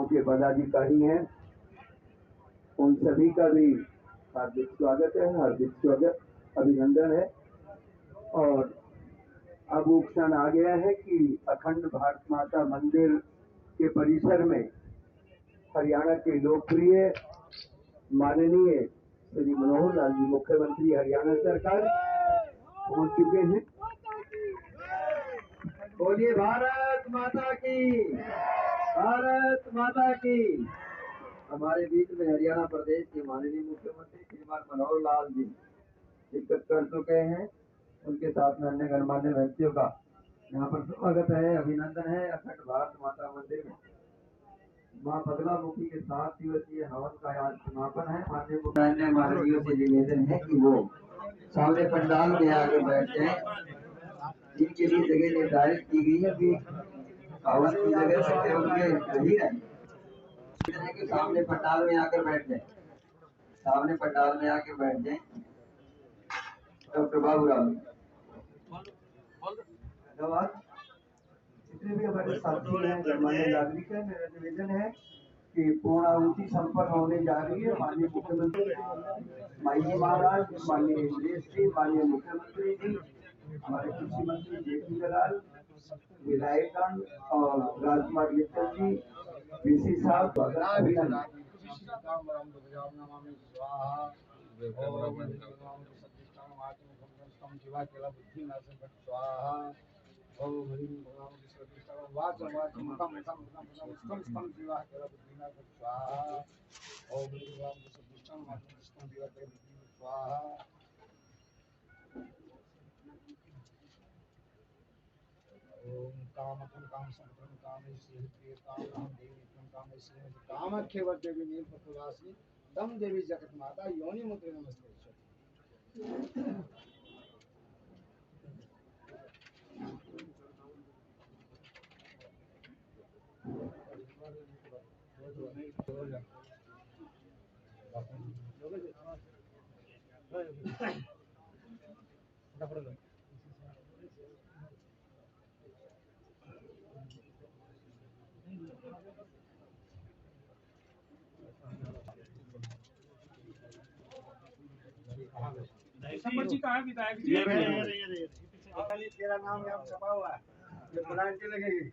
के पदाधिकारी हैं, उन सभी का भी हार्दिक स्वागत है, हार्दिक स्वागत, अभिनंदन है। और अब वो क्षण आ गया है कि अखंड भारत माता मंदिर के परिसर में हरियाणा के लोकप्रिय माननीय श्री मनोहर लाल जी मुख्यमंत्री हरियाणा सरकार पहुंच चुके हैं। बोलिए भारत माता की, भारत माता की। हमारे बीच में हरियाणा प्रदेश के माननीय मुख्यमंत्री श्रीमान मनोहर लाल जी शिरकत कर चुके हैं। उनके साथ में अन्य गणमान्य व्यक्तियों का यहाँ पर स्वागत है, अभिनंदन है। अखंड भारत माता मंदिर में माँ बगलामुखी के 7 दिवसीय हवन का आज समापन है। माननीय मुख्यमंत्री महाराजियों से निवेदन है कि वो सामने पंडाल में आकर बैठ जाए। इनके लिए जगह निर्धारित की गई है कि हवन की जगह बैठे होंगे नहीं रहे के सामने पंडाल में आकर बैठ जाए, सामने पंडाल में आकर बैठ जाए। डॉक्टर बाबूराव धन्यवाद। जितने भी हमारे साथी हैं, गणमान्य नागरिक हैं, मेरा निवेदन है कि पूर्ण आहुति संपन्न होने जा रही है। माननीय मुख्यमंत्री माई जी महाराज, माननीय इंद्रेश जी, माननीय मुख्यमंत्री जी, हमारे कृषि मंत्री जेपी दलाल, विधायकगण और राजकुमार मित्तल जी, वीसी साहब, अभिनंदन। कामाख्ये देवी नीलपत्रवासिनी तम देवी जगत माता योनि मुद्रे नमस्ते। जी कहाँ विधायक जी? तेरा नाम यहाँ छपा हुआ है, ये बुलाने लगेगी।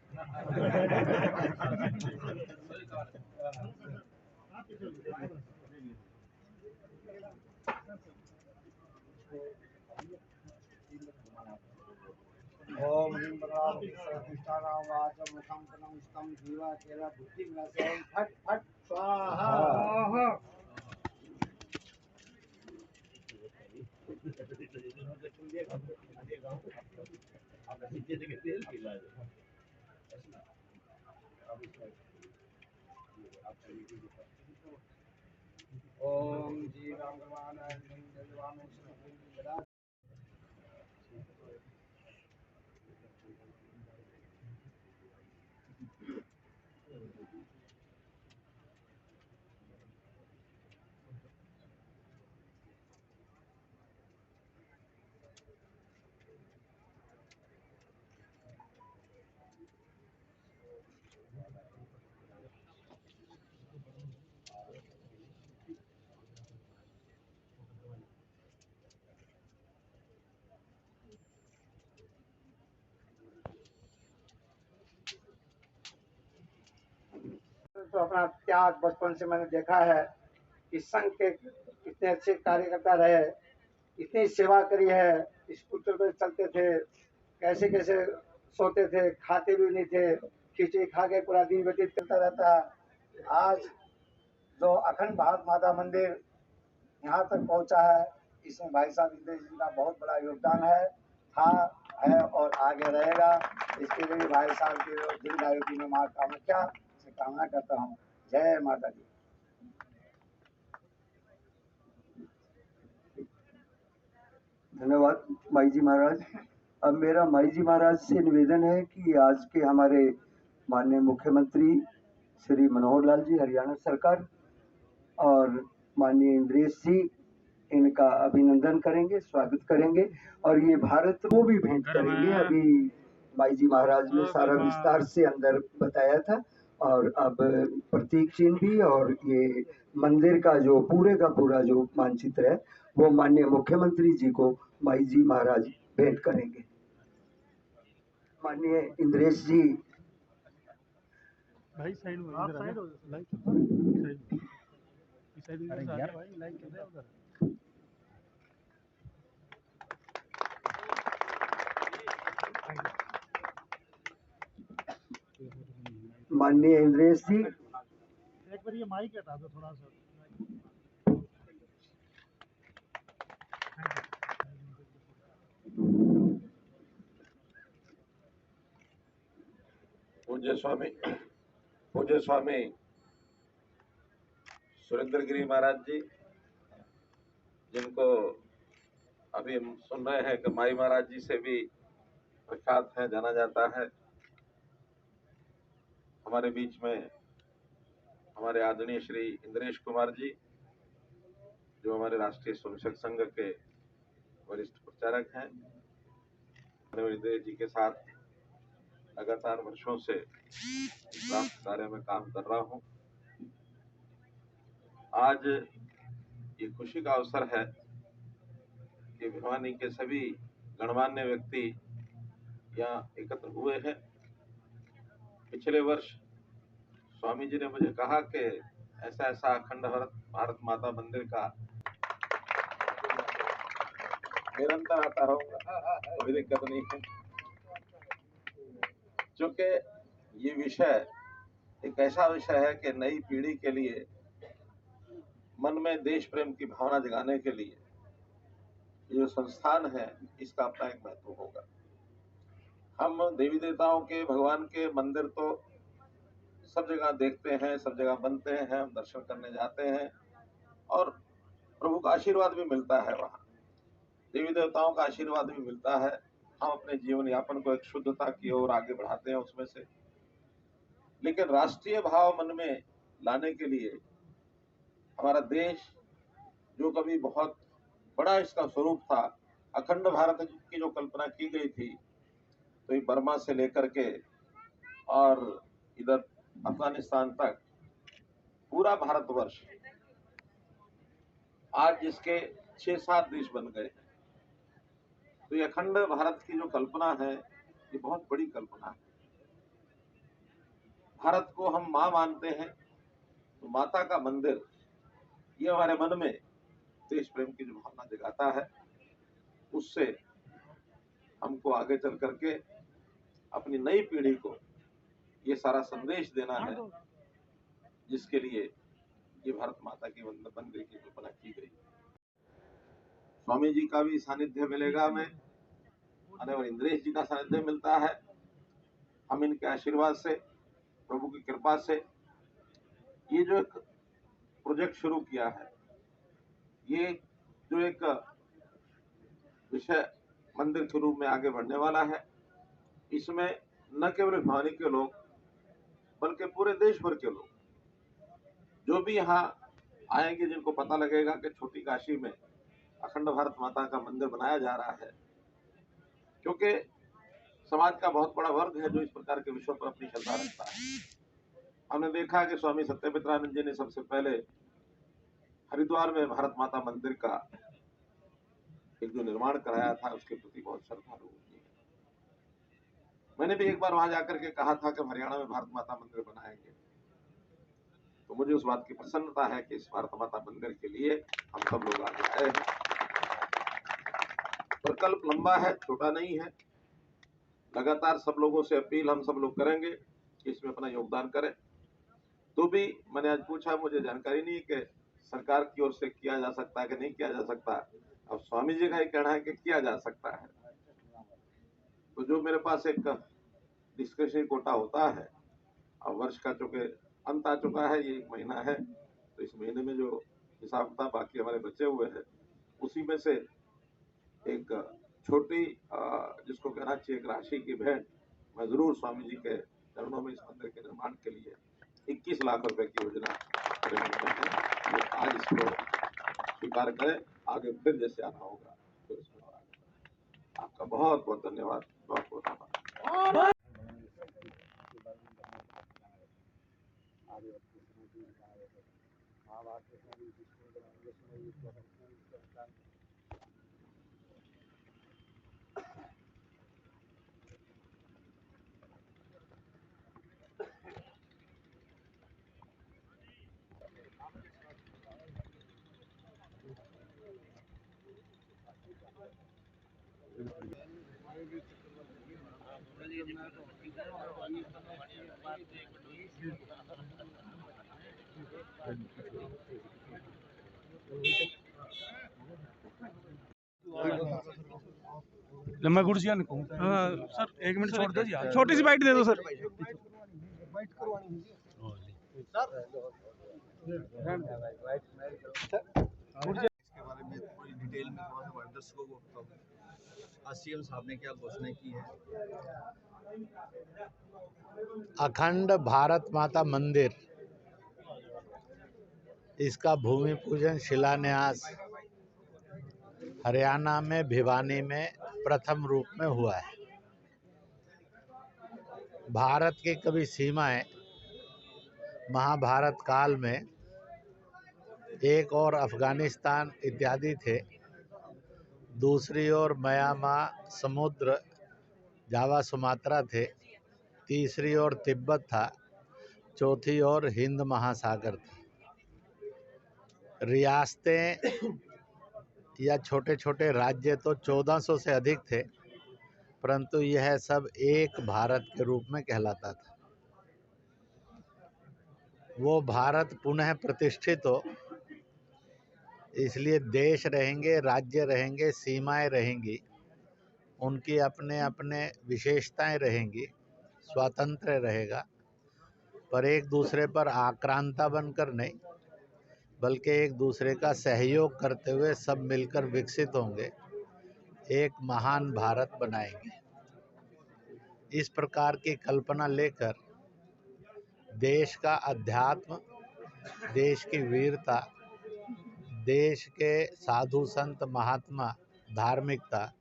ओम ह्रीं भगवान प्रतिष्ठानां वाचं मुखं तनं स्तम जीवा केला बुद्धि नसं फट फट स्वाहा। ओम जी राम भगवान तो अपना त्याग बचपन से मैंने देखा है कि संघ के कितने अच्छे कार्यकर्ता रहे, इतनी सेवा करी है। स्कूटर पे चलते थे, कैसे कैसे सोते थे, खाते भी नहीं थे, खिचड़ी खा के पूरा दिन व्यतीत करता रहता। आज जो अखंड भारत माता मंदिर यहाँ तक पहुँचा है, इसमें भाई साहब इंद्रेश जी का बहुत बड़ा योगदान है, था, है और आगे रहेगा। इसके लिए भाई साहब की दीर्घायु की मैं मां कामाख्या से कामना करता हूँ। जय माता दी। धन्यवाद माई जी महाराज। अब मेरा माई जी महाराज से निवेदन है कि आज के हमारे माननीय मुख्यमंत्री श्री मनोहर लाल जी हरियाणा सरकार और माननीय इंद्रेश जी इनका अभिनंदन करेंगे, स्वागत करेंगे और ये भारत को भी भेंट करेंगे। अभी माई जी महाराज ने सारा विस्तार से अंदर बताया था और अब प्रतीक चिन्ह भी और ये मंदिर का जो पूरे का पूरा जो मानचित्र है वो माननीय मुख्यमंत्री जी को माई जी महाराज भेंट करेंगे। माननीय इंद्रेश जी भाई साइड में आप साइड हो लाइक साइड में अरे यार भाई लाइक कर रहे हो उधर माननीय इंद्रेश जी एक बार ये माइक हटा दो थोड़ा सा। पूज्य स्वामी सुरेंद्र गिरी महाराज जी, जिनको अभी हम सुन रहे हैं कि माई महाराज जी से भी प्रख्यात है, जाना जाता है। हमारे बीच में हमारे आदरणीय श्री इंद्रेश कुमार जी, जो हमारे राष्ट्रीय स्वयंसेवक संघ के वरिष्ठ प्रचारक हैं। इंद्रेश जी के साथ लगातार वर्षों से इस राष्ट्र कार्य में काम कर रहा हूं। आज ये खुशी का अवसर है कि भिवानी के सभी गणमान्य व्यक्ति यहाँ एकत्र हुए हैं। पिछले वर्ष स्वामी जी ने मुझे कहा कि ऐसा ऐसा अखंड भारत माता मंदिर का निरंतर आता रहूंगा, कोई दिक्कत नहीं है, क्योंकि ये विषय एक ऐसा विषय है कि नई पीढ़ी के लिए मन में देश प्रेम की भावना जगाने के लिए ये जो संस्थान है इसका अपना एक महत्व होगा। हम देवी देवताओं के, भगवान के मंदिर तो सब जगह देखते हैं, सब जगह बनते हैं, हम दर्शन करने जाते हैं और प्रभु का आशीर्वाद भी मिलता है, वहाँ देवी देवताओं का आशीर्वाद भी मिलता है। हम अपने जीवन यापन को एक शुद्धता की ओर आगे बढ़ाते हैं उसमें से। लेकिन राष्ट्रीय भाव मन में लाने के लिए हमारा देश, जो कभी बहुत बड़ा इसका स्वरूप था, अखंड भारत की जो कल्पना की गई थी, तो ये बर्मा से लेकर के और इधर अफगानिस्तान तक पूरा भारतवर्ष आज जिसके 6-7 देश बन गए, तो ये अखंड भारत की जो कल्पना है ये बहुत बड़ी कल्पना है। भारत को हम मां मानते हैं, तो माता का मंदिर ये हमारे मन में देश प्रेम की जो भावना जगाता है, उससे हमको आगे चल करके अपनी नई पीढ़ी को ये सारा संदेश देना है, जिसके लिए ये भारत माता की मंदिर की कल्पना की गई। स्वामी जी का भी सानिध्य मिलेगा, हमें और इंद्रेश जी का सानिध्य मिलता है। हम इनके आशीर्वाद से, प्रभु की कृपा से ये जो एक प्रोजेक्ट शुरू किया है, ये जो एक विषय मंदिर के रूप में आगे बढ़ने वाला है, इसमें न केवल भिवानी के लोग बल्कि पूरे देश भर के लोग जो भी यहाँ आएंगे, जिनको पता लगेगा कि छोटी काशी में अखंड भारत माता का मंदिर बनाया जा रहा है, क्योंकि समाज का बहुत बड़ा वर्ग है जो इस प्रकार के विषयों पर अपनी श्रद्धा रखता है। हमने देखा कि स्वामी सत्यमित्रानंद जी ने सबसे पहले हरिद्वार में भारत माता मंदिर का एक जो निर्माण कराया था, उसके प्रति बहुत श्रद्धा लोगों की। मैंने भी एक बार वहां जाकर के कहा था कि हरियाणा में भारत माता मंदिर बनाएंगे, तो मुझे उस बात की प्रसन्नता है कि इस भारत माता मंदिर के लिए हम सब लोग आगे आए हैं। प्रकल्प लंबा है, छोटा नहीं है। लगातार सब लोगों से अपील हम सब लोग करेंगे कि इसमें अपना योगदान करें। तो भी मैंने आज पूछा, मुझे जानकारी नहीं कि सरकार की ओर से किया जा सकता है कि नहीं किया जा सकता। अब स्वामी जी का ये कहना है कि किया जा सकता है, तो जो मेरे पास एक डिस्कशन कोटा होता है, अब वर्ष का चूंकि अंत आ चुका है, ये 1 महीना है, तो इस महीने में जो हिसाब किताब बाकी हमारे बचे हुए हैं, उसी में से एक छोटी जिसको कहना चाहिए एक राशि की भेंट मैं जरूर स्वामी जी के चरणों में इस मंदिर के निर्माण के लिए 21 लाख रुपए की योजना है। आज इसको स्वीकार करें, आगे फिर जैसे आना होगा तो इसमें आपका बहुत बहुत धन्यवाद, बहुत बहुत आभार। लंबा कुर्सियाँ हाँ सर, 1 मिनट छोड़ दो जी, छोटी सी बाइट दे दो सर। इसके बारे में थोड़ी डिटेल में थोड़ा सा हमारे दर्शकों को बताओ। आज सीएम साहब ने क्या घोषणा की है? अखंड भारत माता मंदिर, इसका भूमि पूजन शिलान्यास हरियाणा में भिवानी में प्रथम रूप में हुआ है। भारत की कभी सीमाएं महाभारत काल में एक और अफगानिस्तान इत्यादि थे, दूसरी ओर म्यांमार समुद्र जावा सुमात्रा थे, तीसरी ओर तिब्बत था, चौथी ओर हिंद महासागर था। रियासतें या छोटे छोटे राज्य तो 1400 से अधिक थे, परंतु यह सब एक भारत के रूप में कहलाता था। वो भारत पुनः प्रतिष्ठित हो, इसलिए देश रहेंगे, राज्य रहेंगे, सीमाएं रहेंगी, उनकी अपने अपने विशेषताएं रहेंगी, स्वातंत्र्य रहेगा, पर एक दूसरे पर आक्रांता बनकर नहीं, बल्कि एक दूसरे का सहयोग करते हुए सब मिलकर विकसित होंगे, एक महान भारत बनाएंगे। इस प्रकार की कल्पना लेकर देश का अध्यात्म, देश की वीरता, देश के साधु संत महात्मा धार्मिकता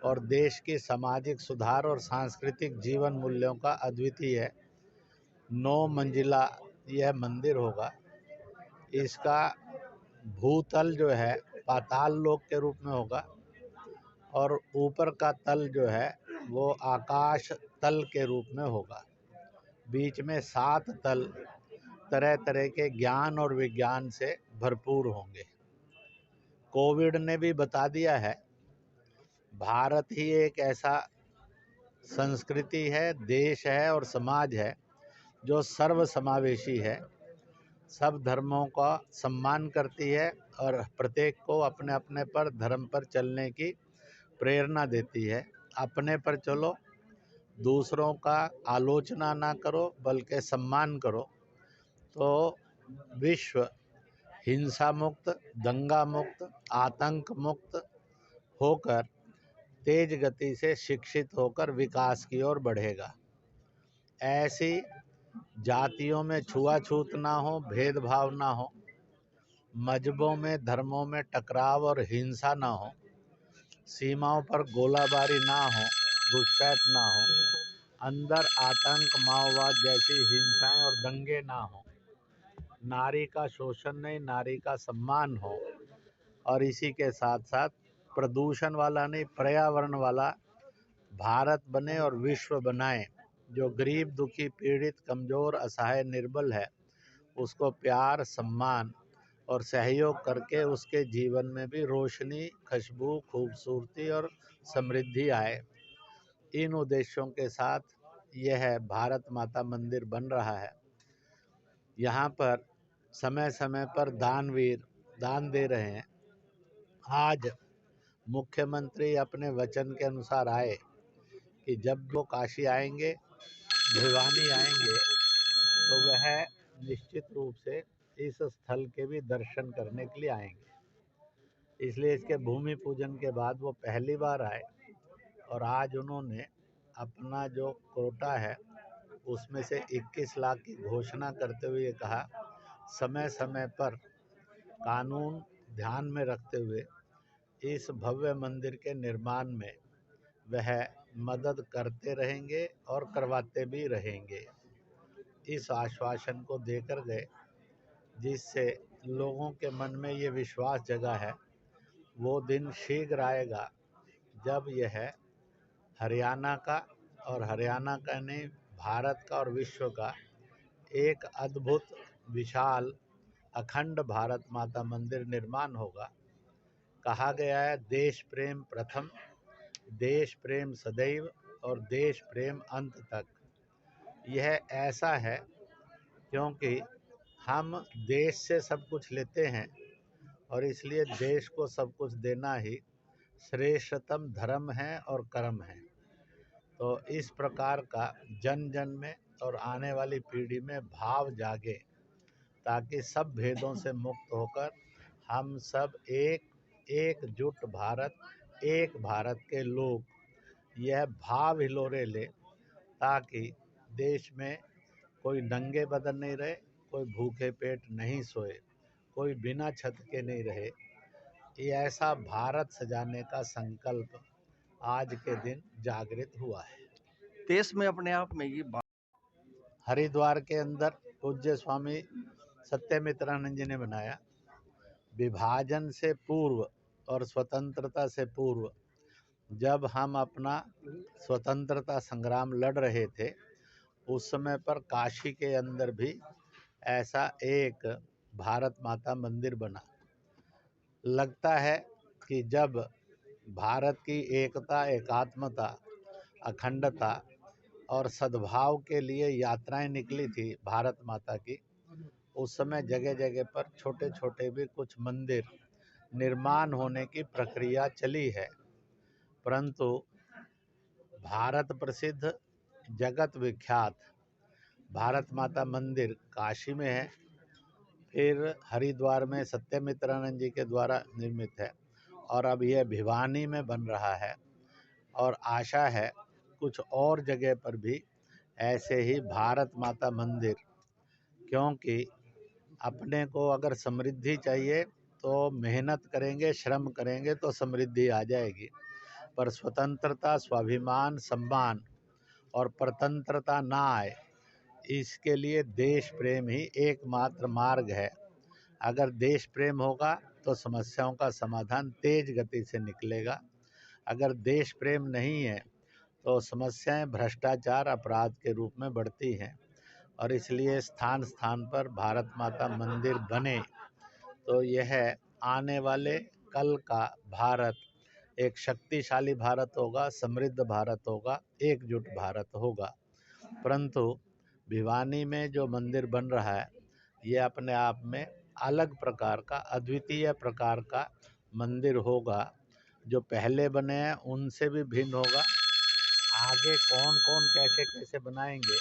और देश की सामाजिक सुधार और सांस्कृतिक जीवन मूल्यों का अद्वितीय 9 मंजिला यह मंदिर होगा। इसका भूतल जो है पाताल लोक के रूप में होगा और ऊपर का तल जो है वो आकाश तल के रूप में होगा। बीच में 7 तल तरह तरह के ज्ञान और विज्ञान से भरपूर होंगे। कोविड ने भी बता दिया है, भारत ही एक ऐसा संस्कृति है, देश है और समाज है जो सर्वसमावेशी है, सब धर्मों का सम्मान करती है और प्रत्येक को अपने अपने पर धर्म पर चलने की प्रेरणा देती है। अपने पर चलो, दूसरों का आलोचना ना करो बल्कि सम्मान करो, तो विश्व हिंसा मुक्त, दंगा मुक्त, आतंक मुक्त होकर तेज गति से शिक्षित होकर विकास की ओर बढ़ेगा। ऐसी जातियों में छुआछूत ना हो, भेदभाव ना हो, मजहबों में धर्मों में टकराव और हिंसा ना हो, सीमाओं पर गोलाबारी ना हो, घुसपैठ ना हो, अंदर आतंक माओवाद जैसी हिंसाएं और दंगे ना हो, नारी का शोषण नहीं, नारी का सम्मान हो, और इसी के साथ साथ प्रदूषण वाला नहीं, पर्यावरण वाला भारत बने और विश्व बनाए। जो गरीब, दुखी, पीड़ित, कमज़ोर, असहाय, निर्बल है, उसको प्यार, सम्मान और सहयोग करके उसके जीवन में भी रोशनी, खुशबू, खूबसूरती और समृद्धि आए। इन उद्देश्यों के साथ यह भारत माता मंदिर बन रहा है। यहाँ पर समय समय पर दानवीर दान दे रहे हैं। आज मुख्यमंत्री अपने वचन के अनुसार आए कि जब वो काशी आएंगे, भिवानी आएंगे, तो वह निश्चित रूप से इस स्थल के भी दर्शन करने के लिए आएंगे। इसलिए इसके भूमि पूजन के बाद वो पहली बार आए और आज उन्होंने अपना जो कोटा है उसमें से 21 लाख की घोषणा करते हुए कहा, समय समय पर कानून ध्यान में रखते हुए इस भव्य मंदिर के निर्माण में वह मदद करते रहेंगे और करवाते भी रहेंगे। इस आश्वासन को देकर गए, जिससे लोगों के मन में ये विश्वास जगा है। वो दिन शीघ्र आएगा जब यह हरियाणा का, और हरियाणा का नहीं, भारत का और विश्व का एक अद्भुत, विशाल, अखंड भारत माता मंदिर निर्माण होगा। कहा गया है, देश प्रेम प्रथम, देश प्रेम सदैव और देश प्रेम अंत तक। यह ऐसा है क्योंकि हम देश से सब कुछ लेते हैं और इसलिए देश को सब कुछ देना ही श्रेष्ठतम धर्म है और कर्म है। तो इस प्रकार का जन जन में और आने वाली पीढ़ी में भाव जागे, ताकि सब भेदों से मुक्त होकर हम सब एकजुट भारत, एक भारत के लोग यह भाव हिलोरे ले, ताकि देश में कोई नंगे बदन नहीं रहे, कोई भूखे पेट नहीं सोए, कोई बिना छत के नहीं रहे। ये ऐसा भारत सजाने का संकल्प आज के दिन जागृत हुआ है। देश में अपने आप में ये हरिद्वार के अंदर पूज्य स्वामी सत्यमित्रानंद जी ने बनाया। विभाजन से पूर्व और स्वतंत्रता से पूर्व जब हम अपना स्वतंत्रता संग्राम लड़ रहे थे, उस समय पर काशी के अंदर भी ऐसा एक भारत माता मंदिर बना। लगता है कि जब भारत की एकता, एकात्मता, अखंडता और सद्भाव के लिए यात्राएं निकली थी भारत माता की, उस समय जगह जगह पर छोटे छोटे भी कुछ मंदिर निर्माण होने की प्रक्रिया चली है। परंतु भारत प्रसिद्ध, जगत विख्यात भारत माता मंदिर काशी में है, फिर हरिद्वार में सत्यमित्रानंद जी के द्वारा निर्मित है, और अब यह भिवानी में बन रहा है। और आशा है कुछ और जगह पर भी ऐसे ही भारत माता मंदिर, क्योंकि अपने को अगर समृद्धि चाहिए तो मेहनत करेंगे, श्रम करेंगे तो समृद्धि आ जाएगी। पर स्वतंत्रता, स्वाभिमान, सम्मान और परतंत्रता ना आए, इसके लिए देश प्रेम ही एकमात्र मार्ग है। अगर देश प्रेम होगा तो समस्याओं का समाधान तेज गति से निकलेगा। अगर देश प्रेम नहीं है तो समस्याएं भ्रष्टाचार, अपराध के रूप में बढ़ती हैं। और इसलिए स्थान स्थान पर भारत माता मंदिर बने तो यह आने वाले कल का भारत एक शक्तिशाली भारत होगा, समृद्ध भारत होगा, एकजुट भारत होगा। परंतु भिवानी में जो मंदिर बन रहा है, ये अपने आप में अलग प्रकार का, अद्वितीय प्रकार का मंदिर होगा। जो पहले बने हैं उनसे भी भिन्न होगा। आगे कौन कौन कैसे कैसे बनाएंगे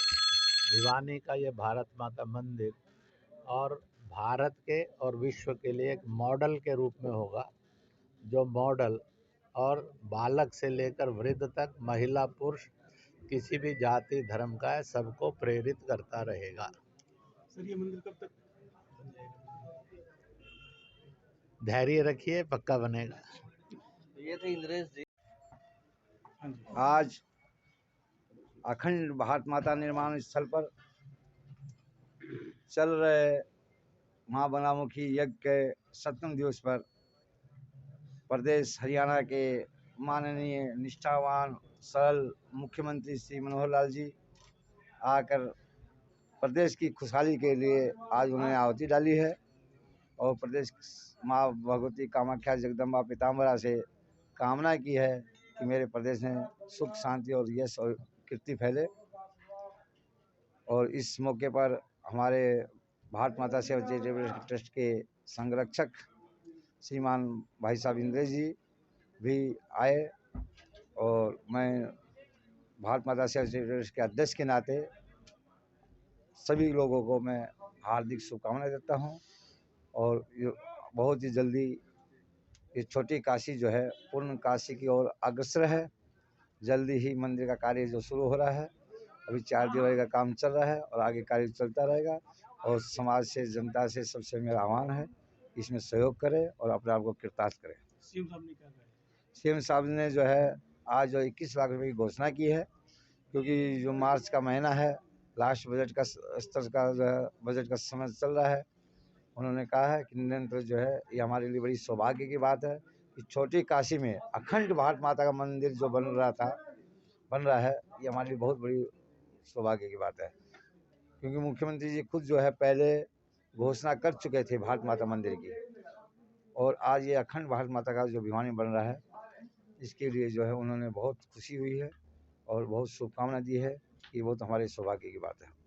भिवानी का ये भारत माता मंदिर, और भारत के और विश्व के लिए एक मॉडल के रूप में होगा, जो मॉडल और बालक से लेकर वृद्ध तक, महिला पुरुष, किसी भी जाति धर्म का है, सबको प्रेरित करता रहेगा। सर ये मंदिर कब तक? धैर्य रखिए, पक्का बनेगा। ये थे इंद्रेश जी। आज अखंड भारत माता निर्माण स्थल पर चल रहे माँ बनामुखी यज्ञ के 7वें दिवस पर प्रदेश हरियाणा के माननीय निष्ठावान सरल मुख्यमंत्री श्री मनोहर लाल जी आकर प्रदेश की खुशहाली के लिए आज उन्होंने आहुति डाली है, और प्रदेश माँ भगवती कामाख्या जगदम्बा पीताम्बरा से कामना की है कि मेरे प्रदेश में सुख, शांति और यश और कीर्ति फैले। और इस मौके पर हमारे भारत माता सेवा चैरिटेबल ट्रस्ट के संरक्षक श्रीमान भाई साहब इंद्रेश जी भी आए, और मैं भारत माता सेवा चैरिटेबल ट्रस्ट के अध्यक्ष के नाते सभी लोगों को मैं हार्दिक शुभकामनाएं देता हूं। और बहुत ही जल्दी ये छोटी काशी जो है पूर्ण काशी की ओर अग्रसर है। जल्दी ही मंदिर का कार्य जो शुरू हो रहा है, अभी 4 दिवारी का काम चल रहा है और आगे कार्य चलता रहेगा। और समाज से, जनता से सबसे मेरा आह्वान है इसमें सहयोग करें और अपने आप को कृतार्थ करें। सीएम साहब ने क्या कहा? सीएम साहब ने जो है आज जो 21 लाख रुपए की घोषणा की है, क्योंकि जो मार्च का महीना है लास्ट बजट का स्तर का बजट का समय चल रहा है। उन्होंने कहा है कि निरंतर जो है ये हमारे लिए बड़ी सौभाग्य की बात है कि छोटी काशी में अखंड भारत माता का मंदिर जो बन रहा है, ये हमारे लिए बहुत बड़ी सौभाग्य की बात है। क्योंकि मुख्यमंत्री जी खुद जो है पहले घोषणा कर चुके थे भारत माता मंदिर की, और आज ये अखंड भारत माता का जो भिवानी बन रहा है, इसके लिए जो है उन्होंने बहुत खुशी हुई है और बहुत शुभकामना दी है कि वो तो हमारे सौभाग्य की बात है।